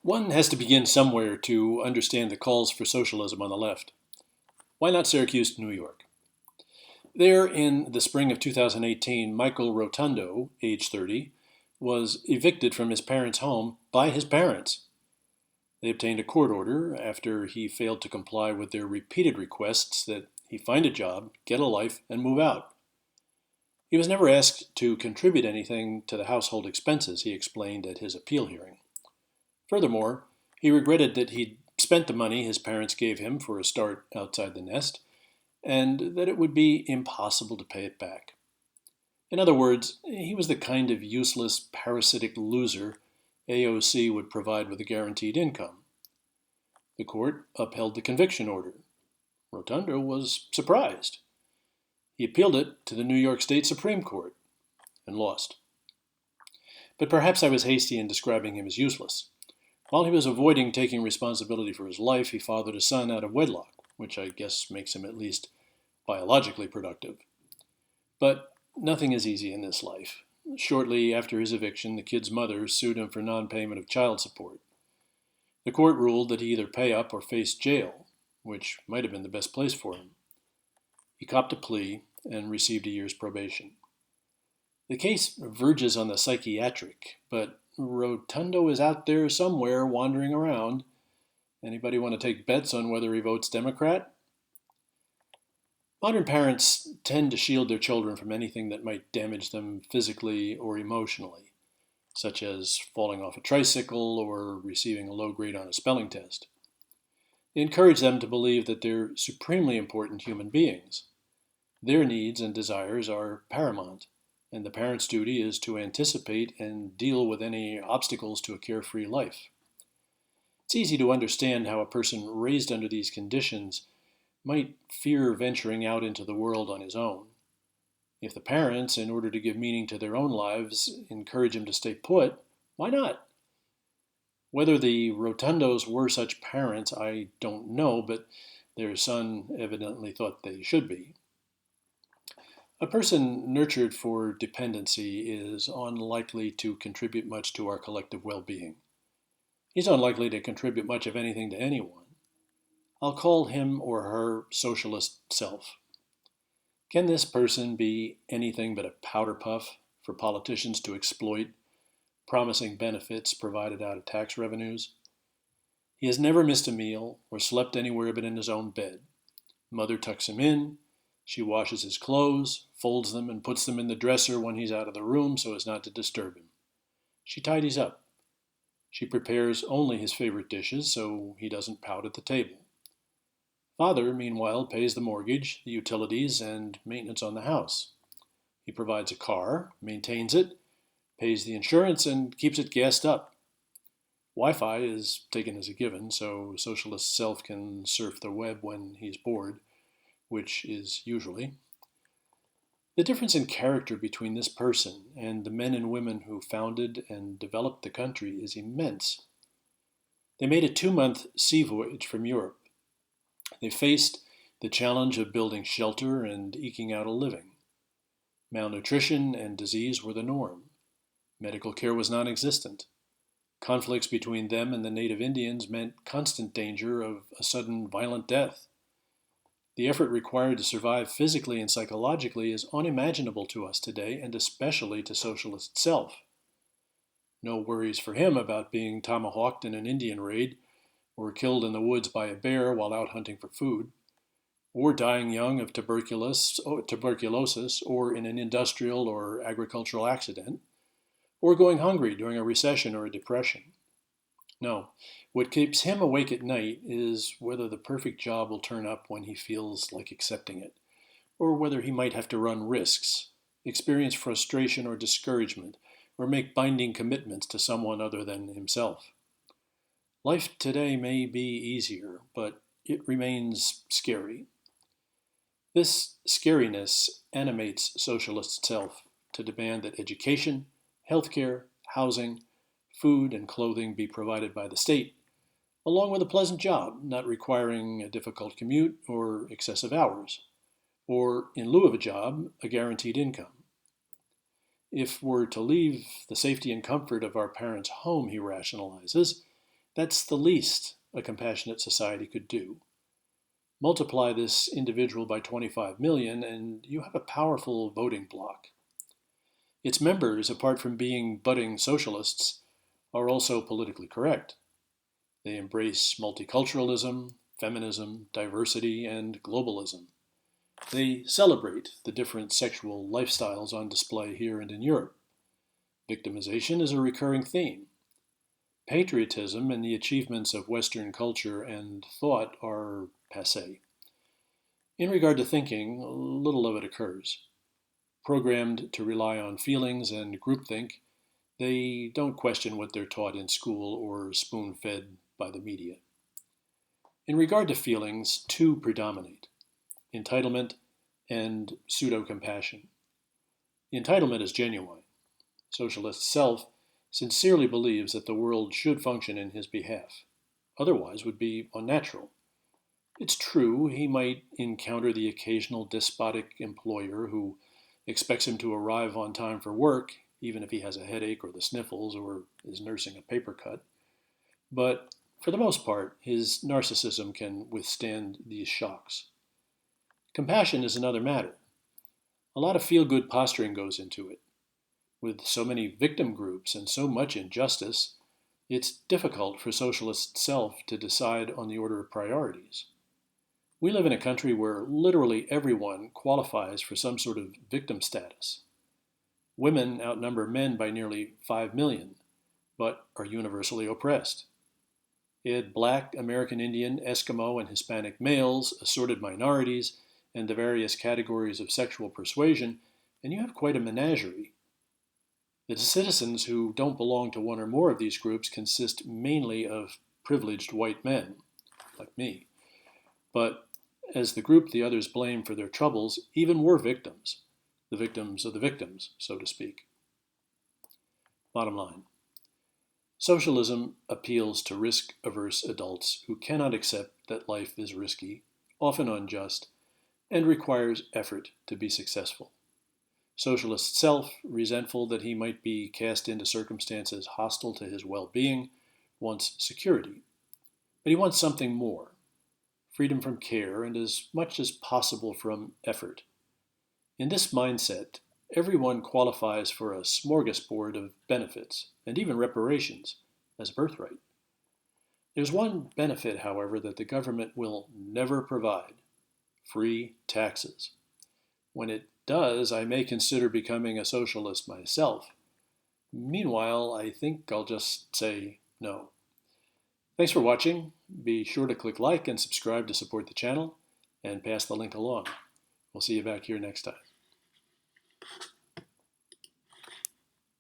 One has to begin somewhere to understand the calls for socialism on the left. Why not Syracuse, New York? There, in the spring of 2018, Michael Rotundo, age 30, was evicted from his parents' home by his parents. They obtained a court order after he failed to comply with their repeated requests that he find a job, get a life, and move out. He was never asked to contribute anything to the household expenses, he explained at his appeal hearing. Furthermore, he regretted that he'd spent the money his parents gave him for a start outside the nest, and that it would be impossible to pay it back. In other words, he was the kind of useless, parasitic loser AOC would provide with a guaranteed income. The court upheld the conviction order. Rotundo was surprised. He appealed it to the New York State Supreme Court and lost. But perhaps I was hasty in describing him as useless. While he was avoiding taking responsibility for his life, he fathered a son out of wedlock, which I guess makes him at least biologically productive. But nothing is easy in this life. Shortly after his eviction, the kid's mother sued him for non-payment of child support. The court ruled that he either pay up or face jail, which might have been the best place for him. He copped a plea and received a year's probation. The case verges on the psychiatric, but Rotundo is out there somewhere wandering around. Anybody want to take bets on whether he votes Democrat? Modern parents tend to shield their children from anything that might damage them physically or emotionally, such as falling off a tricycle or receiving a low grade on a spelling test. They encourage them to believe that they're supremely important human beings. Their needs and desires are paramount, and the parent's duty is to anticipate and deal with any obstacles to a carefree life. It's easy to understand how a person raised under these conditions might fear venturing out into the world on his own. If the parents, in order to give meaning to their own lives, encourage him to stay put, why not? Whether the Rotundos were such parents, I don't know, but their son evidently thought they should be. A person nurtured for dependency is unlikely to contribute much to our collective well-being. He's unlikely to contribute much of anything to anyone. I'll call him or her socialist self. Can this person be anything but a powder puff for politicians to exploit, promising benefits provided out of tax revenues? He has never missed a meal or slept anywhere but in his own bed. Mother tucks him in. She washes his clothes, folds them, and puts them in the dresser when he's out of the room so as not to disturb him. She tidies up. She prepares only his favorite dishes so he doesn't pout at the table. Father, meanwhile, pays the mortgage, the utilities, and maintenance on the house. He provides a car, maintains it, pays the insurance, and keeps it gassed up. Wi-Fi is taken as a given, so socialist self can surf the web when he's bored, which is usually. The difference in character between this person and the men and women who founded and developed the country is immense. They made a 2-month sea voyage from Europe. They faced the challenge of building shelter and eking out a living. Malnutrition and disease were the norm. Medical care was non-existent. Conflicts between them and the native Indians meant constant danger of a sudden violent death. The effort required to survive physically and psychologically is unimaginable to us today, and especially to socialist self. No worries for him about being tomahawked in an Indian raid, or killed in the woods by a bear while out hunting for food, or dying young of tuberculosis, or in an industrial or agricultural accident, or going hungry during a recession or a depression. No, what keeps him awake at night is whether the perfect job will turn up when he feels like accepting it, or whether he might have to run risks, experience frustration or discouragement, or make binding commitments to someone other than himself. Life today may be easier, but it remains scary. This scariness animates socialist self to demand that education, healthcare, housing, food, and clothing be provided by the state, along with a pleasant job not requiring a difficult commute or excessive hours, or, in lieu of a job, a guaranteed income. If we're to leave the safety and comfort of our parents' home, he rationalizes, That's the least a compassionate society could do. Multiply this individual by 25 million, and you have a powerful voting bloc. Its members, apart from being budding socialists, are also politically correct. They embrace multiculturalism, feminism, diversity, and globalism. They celebrate the different sexual lifestyles on display here and in Europe. Victimization is a recurring theme. Patriotism and the achievements of Western culture and thought are passé. In regard to thinking, little of it occurs. Programmed to rely on feelings and groupthink, they don't question what they're taught in school or spoon-fed by the media. In regard to feelings, two predominate: entitlement and pseudo-compassion. The entitlement is genuine. Socialist self sincerely believes that the world should function in his behalf. Otherwise would be unnatural. It's true he might encounter the occasional despotic employer who expects him to arrive on time for work, even if he has a headache or the sniffles or is nursing a paper cut. But for the most part, his narcissism can withstand these shocks. Compassion is another matter. A lot of feel-good posturing goes into it. With so many victim groups and so much injustice, it's difficult for socialist self to decide on the order of priorities. We live in a country where literally everyone qualifies for some sort of victim status. Women outnumber men by nearly 5 million, but are universally oppressed. Add Black, American Indian, Eskimo, and Hispanic males, assorted minorities, and the various categories of sexual persuasion, and you have quite a menagerie. The citizens who don't belong to one or more of these groups consist mainly of privileged white men, like me. But as the group the others blame for their troubles even were victims, the victims of the victims, so to speak. Bottom line, socialism appeals to risk-averse adults who cannot accept that life is risky, often unjust, and requires effort to be successful. Socialist self, resentful that he might be cast into circumstances hostile to his well-being, wants security. But he wants something more: freedom from care and as much as possible from effort. In this mindset, everyone qualifies for a smorgasbord of benefits, and even reparations, as a birthright. There's one benefit, however, that the government will never provide: free taxes. When it does, I may consider becoming a socialist myself. Meanwhile, I think I'll just say no. Thanks for watching. Be sure to click like and subscribe to support the channel, and pass the link along. We'll see you back here next time.